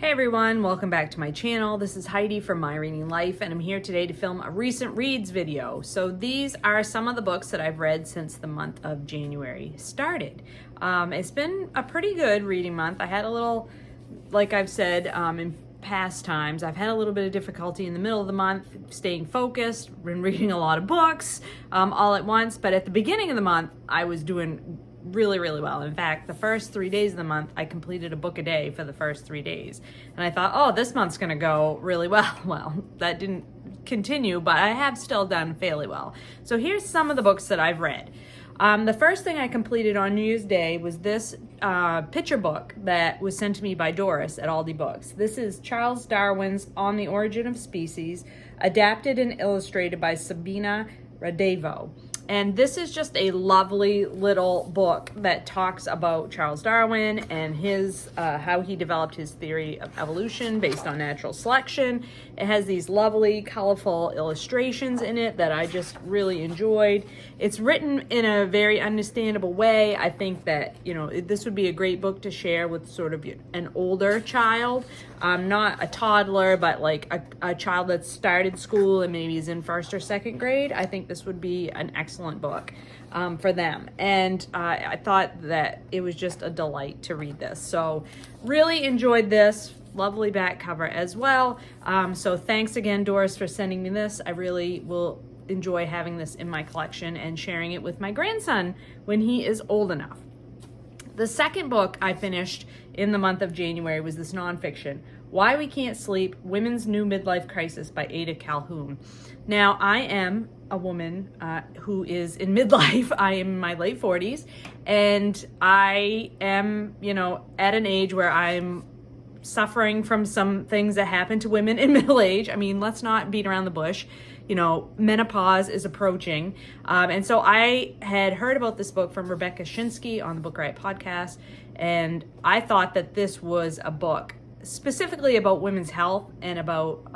Hey everyone, welcome back to my channel. This is Heidi from My Reading Life, and I'm here today to film a recent reads video. So these are some of the books that I've read since the month of January started. It's been a pretty good reading month. I had a little, like I've said in past times, I've had a little bit of difficulty in the middle of the month staying focused, been reading a lot of books all at once, but at the beginning of the month, I was doing really well. In fact, the first 3 days of the month, I completed a book a day for the first 3 days. And I thought, oh, this month's gonna go really well. Well, that didn't continue, but I have still done fairly well. So here's some of the books that I've read. The first thing I completed on New Year's Day was this picture book that was sent to me by Doris at Aldi Books. This is Charles Darwin's On the Origin of Species, adapted and illustrated by Sabina, Radeva. And this is just a lovely little book that talks about Charles Darwin and his how he developed his theory of evolution based on natural selection. It has these lovely, colorful illustrations in it that I just really enjoyed. It's written in a very understandable way. I think that, you know, this would be a great book to share with sort of an older child, not a toddler, but like a child that started school and maybe is in first or second grade. I think this would be an excellent book for them. And I thought that it was just a delight to read this. So really enjoyed this. Lovely back cover as well. So thanks again, Doris, for sending me this. I really will enjoy having this in my collection and sharing it with my grandson when he is old enough. The second book I finished in the month of January was this nonfiction, Why We Can't Sleep, Women's New Midlife Crisis by Ada Calhoun. Now, I am a woman who is in midlife. I am in my late 40s, and I am, you know, at an age where I'm suffering from some things that happen to women in middle age. I mean, let's not beat around the bush. You know, menopause is approaching. And so I had heard about this book from Rebecca Shinsky on the Book Riot podcast, and I thought that this was a book specifically about women's health and about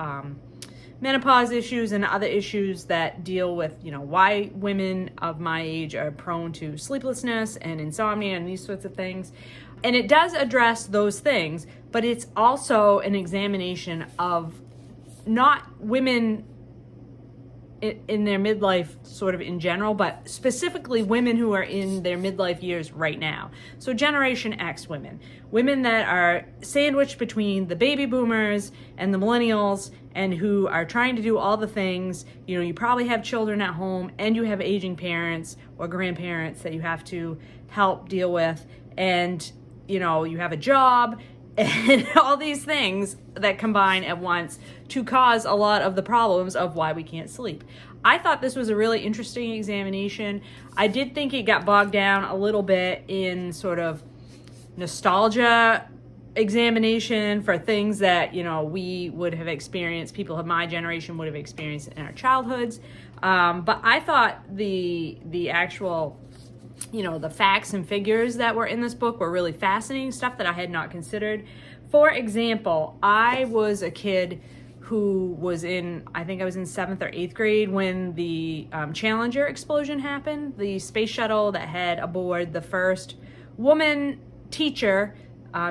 menopause issues and other issues that deal with, you know, why women of my age are prone to sleeplessness and insomnia and these sorts of things. And it does address those things, but it's also an examination of not women in their midlife sort of in general, but specifically women who are in their midlife years right now. So Generation X women that are sandwiched between the baby boomers and the millennials, and who are trying to do all the things. You know, you probably have children at home and you have aging parents or grandparents that you have to help deal with, and you know, you have a job and all these things that combine at once to cause a lot of the problems of why we can't sleep. I thought this was a really interesting examination. I did think it got bogged down a little bit in sort of nostalgia examination for things that, you know, we would have experienced, people of my generation would have experienced in our childhoods. But I thought the actual, you know, the facts and figures that were in this book were really fascinating, stuff that I had not considered. For example, I was a kid who was I think I was in 7th or 8th grade when the Challenger explosion happened, the space shuttle that had aboard the first woman teacher.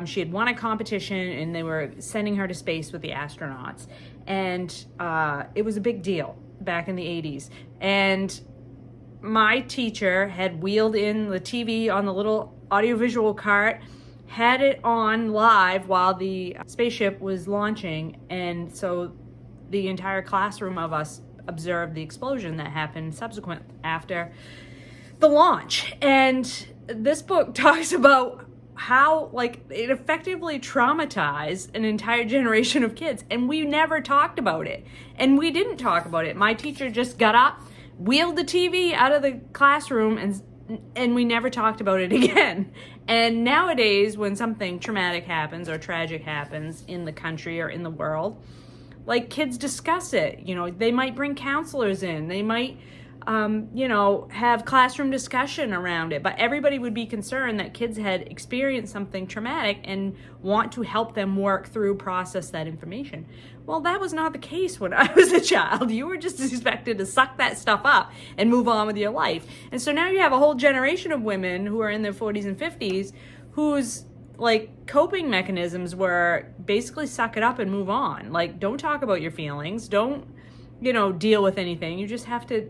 She had won a competition and they were sending her to space with the astronauts. And it was a big deal back in the 80s. And my teacher had wheeled in the TV on the little audiovisual cart, had it on live while the spaceship was launching, and so the entire classroom of us observed the explosion that happened subsequent after the launch. And this book talks about how, like, it effectively traumatized an entire generation of kids, and we never talked about it. And we didn't talk about it. My teacher just got up, wheeled the TV out of the classroom, and we never talked about it again. And nowadays, when something traumatic happens or tragic happens in the country or in the world, like, kids discuss it. You know, they might bring counselors in. They might, you know, have classroom discussion around it. But everybody would be concerned that kids had experienced something traumatic and want to help them work through, process that information. Well, that was not the case when I was a child. You were just expected to suck that stuff up and move on with your life. And so now you have a whole generation of women who are in their 40s and 50s whose like coping mechanisms were basically suck it up and move on. Like, don't talk about your feelings. Don't, deal with anything. You just have to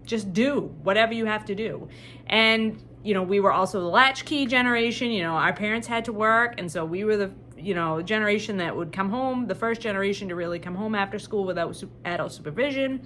just do whatever you have to do. And, we were also the latchkey generation. Our parents had to work. And so we were the, generation that would come home, the first generation to really come home after school without adult supervision,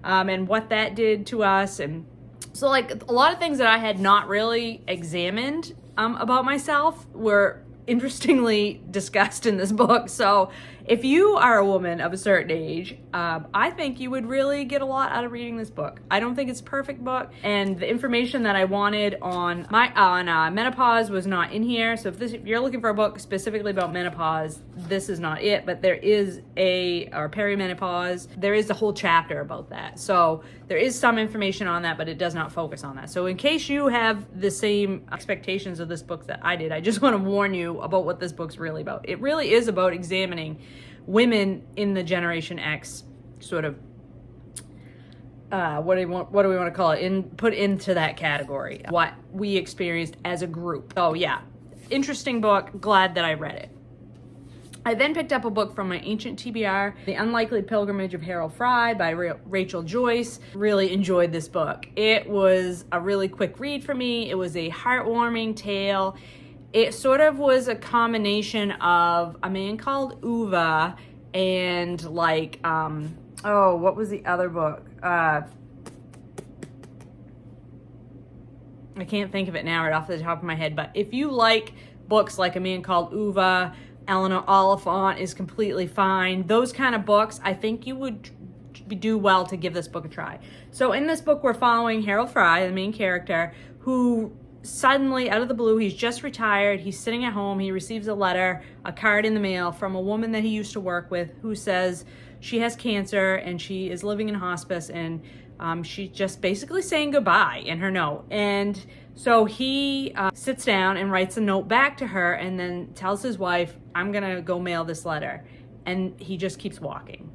and what that did to us. And so a lot of things that I had not really examined about myself were interestingly discussed in this book. So if you are a woman of a certain age, I think you would really get a lot out of reading this book. I don't think it's a perfect book, and the information that I wanted on menopause was not in here. So if you're looking for a book specifically about menopause, this is not it. But there is or perimenopause. There is a whole chapter about that. So there is some information on that, but it does not focus on that. So in case you have the same expectations of this book that I did, I just want to warn you about what this book's really about. It really is about examining women in the Generation X sort of what do we want to call it, put into that category, what we experienced as a group. Oh yeah, interesting book. Glad that I read it. I then picked up a book from my ancient TBR, The Unlikely Pilgrimage of Harold Frye by Rachel Joyce. Really enjoyed this book. It was a really quick read for me. It was a heartwarming tale. It sort of was a combination of A Man Called Uva and what was the other book? I can't think of it now right off the top of my head, but if you like books like A Man Called Uva, Eleanor Oliphant is completely fine. Those kind of books, I think you would do well to give this book a try. So in this book, we're following Harold Frye, the main character, who suddenly, out of the blue, he's just retired. He's sitting at home. He receives a card in the mail from a woman that he used to work with who says she has cancer and she is living in hospice, and she's just basically saying goodbye in her note. And so he sits down and writes a note back to her and then tells his wife, I'm going to go mail this letter. And he just keeps walking.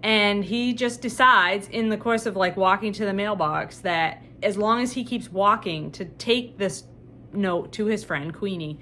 And he just decides in the course of walking to the mailbox that as long as he keeps walking to take this note to his friend, Queenie,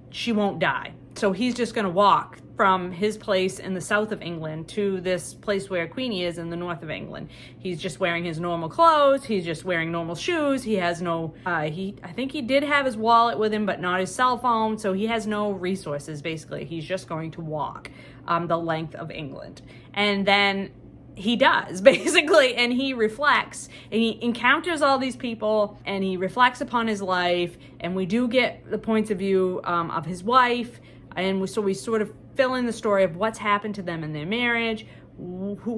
she won't die. So he's just going to walk from his place in the south of England to this place where Queenie is in the north of England. He's just wearing his normal clothes. He's just wearing normal shoes. He has no, I think he did have his wallet with him, but not his cell phone. So he has no resources, basically. He's just going to walk the length of England. And then he does, basically, and he reflects, and he encounters all these people, and he reflects upon his life, and we do get the points of view of his wife, and so we sort of fill in the story of what's happened to them in their marriage,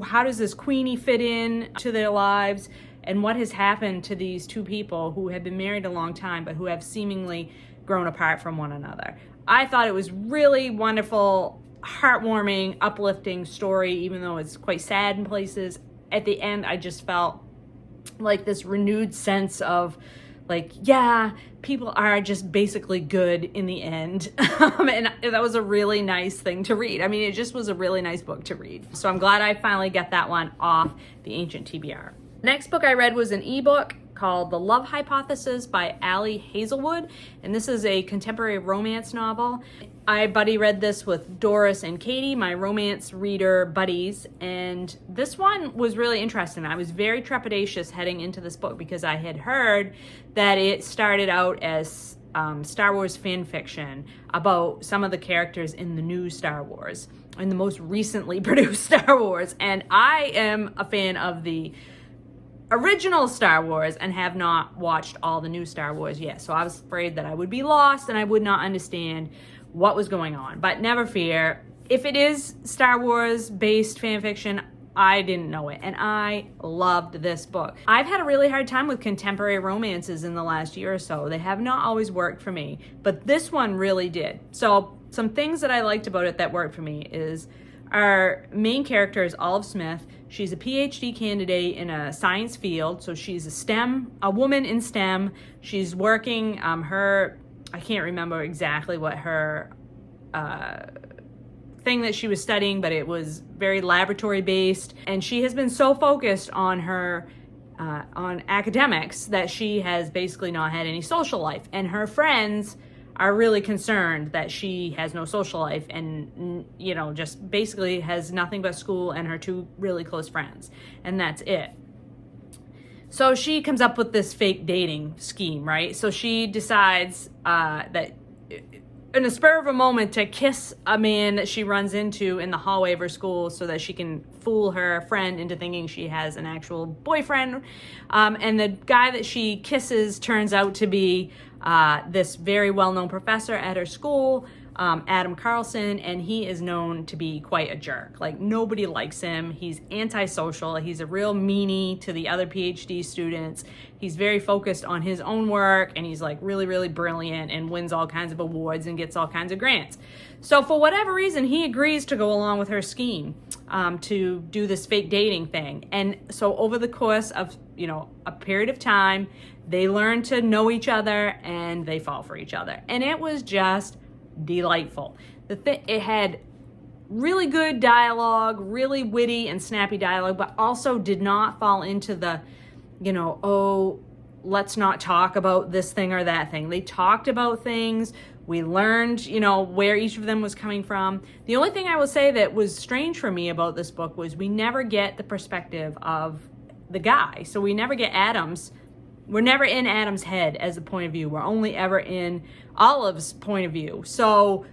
how does this Queenie fit in to their lives, and what has happened to these two people who have been married a long time, but who have seemingly grown apart from one another. I thought it was really wonderful, heartwarming, uplifting story, even though it's quite sad in places. At the end, I just felt like this renewed sense of people are just basically good in the end. And that was a really nice thing to read. I mean, it just was a really nice book to read. So I'm glad I finally got that one off the ancient TBR. The next book I read was an ebook called The Love Hypothesis by Allie Hazelwood. And this is a contemporary romance novel. I buddy read this with Doris and Katie, my romance reader buddies, and this one was really interesting. I was very trepidatious heading into this book because I had heard that it started out as Star Wars fan fiction about some of the characters in the new Star Wars, in the most recently produced Star Wars. And I am a fan of the original Star Wars and have not watched all the new Star Wars yet. So I was afraid that I would be lost and I would not understand what was going on. But never fear, if it is Star Wars based fan fiction, I didn't know it, and I loved this book. I've had a really hard time with contemporary romances in the last year or so. They have not always worked for me, but this one really did. So some things that I liked about it that worked for me is our main character is Olive Smith. She's a PhD candidate in a science field, so she's a woman in STEM. She's working I can't remember exactly what her thing that she was studying, but it was very laboratory based. And she has been so focused on her on academics that she has basically not had any social life. And her friends are really concerned that she has no social life and, you know, just basically has nothing but school and her two really close friends, and that's it. So she comes up with this fake dating scheme, right? So she decides that in a spur of a moment to kiss a man that she runs into in the hallway of her school so that she can fool her friend into thinking she has an actual boyfriend. And the guy that she kisses turns out to be this very well-known professor at her school, Adam Carlson, and he is known to be quite a jerk. Like, nobody likes him. He's antisocial. He's a real meanie to the other PhD students. He's very focused on his own work, and he's like really, really brilliant and wins all kinds of awards and gets all kinds of grants. So for whatever reason, he agrees to go along with her scheme to do this fake dating thing. And so over the course of, you know, a period of time, they learn to know each other and they fall for each other. And it was just delightful. It had really good dialogue, really witty and snappy dialogue, but also did not fall into the, you know, oh, let's not talk about this thing or that thing. They talked about things. We learned, you know, where each of them was coming from. The only thing I will say that was strange for me about this book was we never get the perspective of the guy. So we never get Adam's. We're never in Adam's head as the point of view. We're only ever in Olive's point of view. So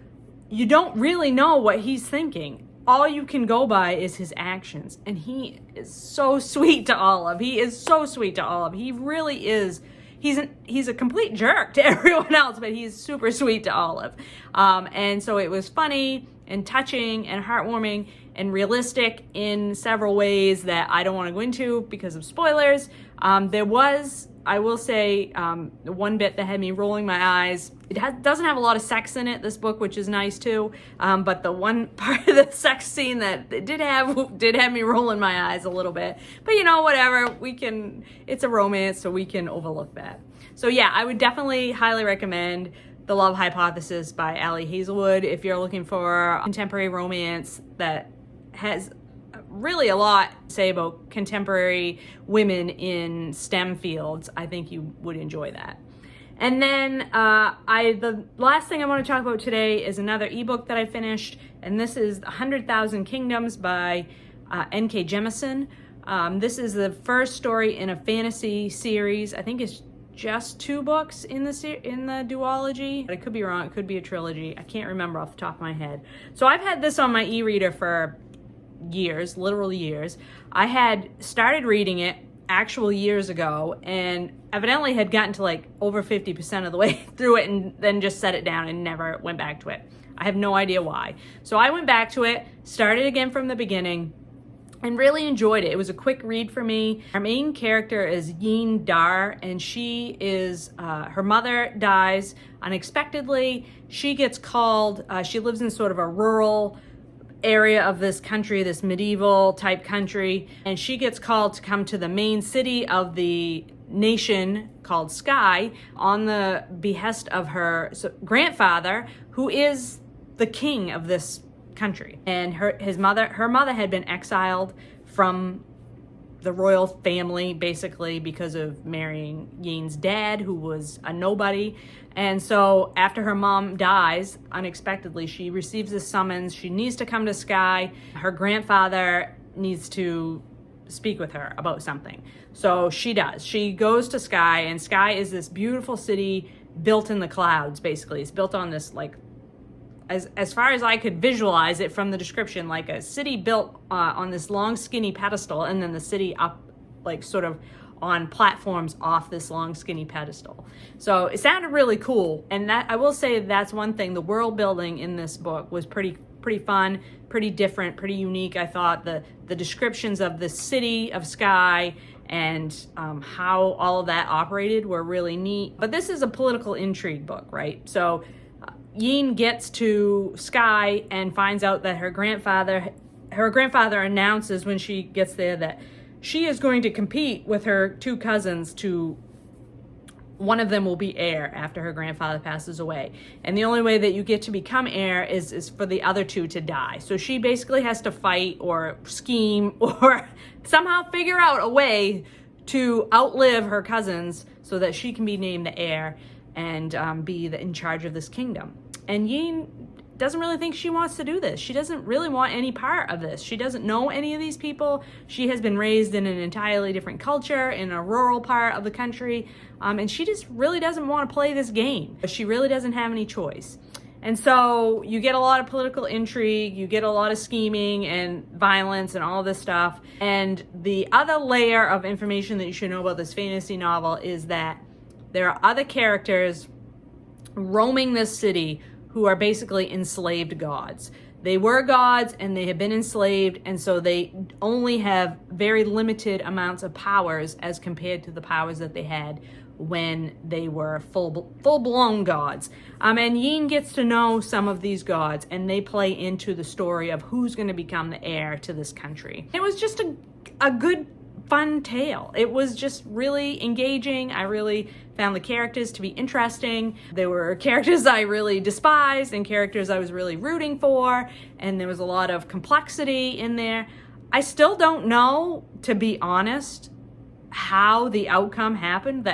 you don't really know what he's thinking. All you can go by is his actions. And he is so sweet to Olive. He is so sweet to Olive. He really is. He's a complete jerk to everyone else, but he's super sweet to Olive. And so it was funny and touching and heartwarming and realistic in several ways that I don't want to go into because of spoilers. There was, I will say, one bit that had me rolling my eyes. It doesn't have a lot of sex in it, this book, which is nice too. But the one part of the sex scene that it did have me rolling my eyes a little bit. But you know, whatever, it's a romance, so we can overlook that. So yeah, I would definitely highly recommend The Love Hypothesis by Ali Hazelwood if you're looking for contemporary romance that has really a lot to say about contemporary women in STEM fields. I think you would enjoy that. And then the last thing I want to talk about today is another ebook that I finished, and this is 100,000 Kingdoms by N.K. Jemisin. This is the first story in a fantasy series. I think it's just 2 books in the duology. But I could be wrong. It could be a trilogy. I can't remember off the top of my head. So I've had this on my e-reader for years, literal years. I had started reading it actual years ago and evidently had gotten to like over 50% of the way through it and then just set it down and never went back to it. I have no idea why. So I went back to it, started again from the beginning, and really enjoyed it. It was a quick read for me. Our main character is Yin Dar, and she is, her mother dies unexpectedly. She gets called, she lives in sort of a rural area of this country, this medieval type country, and she gets called to come to the main city of the nation called Sky on the behest of her grandfather, who is the king of this country. And her mother had been exiled from the royal family basically because of marrying Yin's dad, who was a nobody. And so after her mom dies unexpectedly, she receives a summons. She needs to come to Sky. Her grandfather needs to speak with her about something. So she does. She goes to Sky, and Sky is this beautiful city built in the clouds, basically. It's built on this, like, as far as I could visualize it from the description, like a city built on this long skinny pedestal, and then the city up, like, sort of on platforms off this long skinny pedestal. So it sounded really cool, and that, I will say, that's one thing. The world building in this book was pretty fun, pretty different, pretty unique. I thought the descriptions of the city of Sky and how all of that operated were really neat. But this is a political intrigue book, right? So Yin gets to Sky and finds out that her grandfather announces when she gets there that she is going to compete with her 2 cousins to, one of them will be heir after her grandfather passes away. And the only way that you get to become heir is for the other 2 to die. So she basically has to fight or scheme or somehow figure out a way to outlive her cousins so that she can be named the heir. and be in charge of this kingdom. And Yin doesn't really think she wants to do this. She doesn't really want any part of this. She doesn't know any of these people. She has been raised in an entirely different culture, in a rural part of the country, and she just really doesn't want to play this game. She really doesn't have any choice. And so you get a lot of political intrigue, you get a lot of scheming and violence and all this stuff. And the other layer of information that you should know about this fantasy novel is that there are other characters roaming this city who are basically enslaved gods. They were gods and they have been enslaved, and so they only have very limited amounts of powers as compared to the powers that they had when they were full-blown gods. And Yin gets to know some of these gods, and they play into the story of who's going to become the heir to this country. It was just a good, fun tale. It was just really engaging. I really found the characters to be interesting. There were characters I really despised and characters I was really rooting for, and there was a lot of complexity in there. I still don't know, to be honest, how the outcome happened.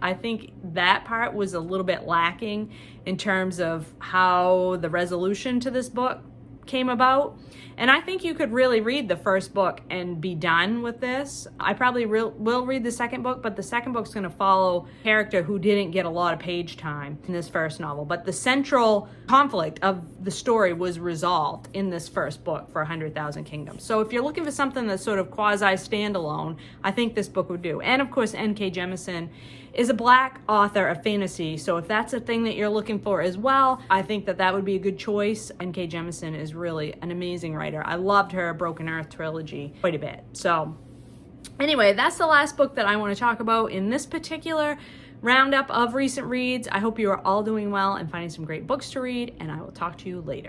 I think that part was a little bit lacking in terms of how the resolution to this book came about. And I think you could really read the first book and be done with this. I probably will read the second book, but the second book's going to follow a character who didn't get a lot of page time in this first novel. But the central conflict of the story was resolved in this first book for 100,000 Kingdoms. So if you're looking for something that's sort of quasi-standalone, I think this book would do. And of course, N.K. Jemisin is a Black author of fantasy, so if that's a thing that you're looking for as well, I think that would be a good choice. N.K. Jemisin is really an amazing writer. I loved her Broken Earth trilogy quite a bit. So anyway, that's the last book that I want to talk about in this particular roundup of recent reads. I hope you are all doing well and finding some great books to read, and I will talk to you later.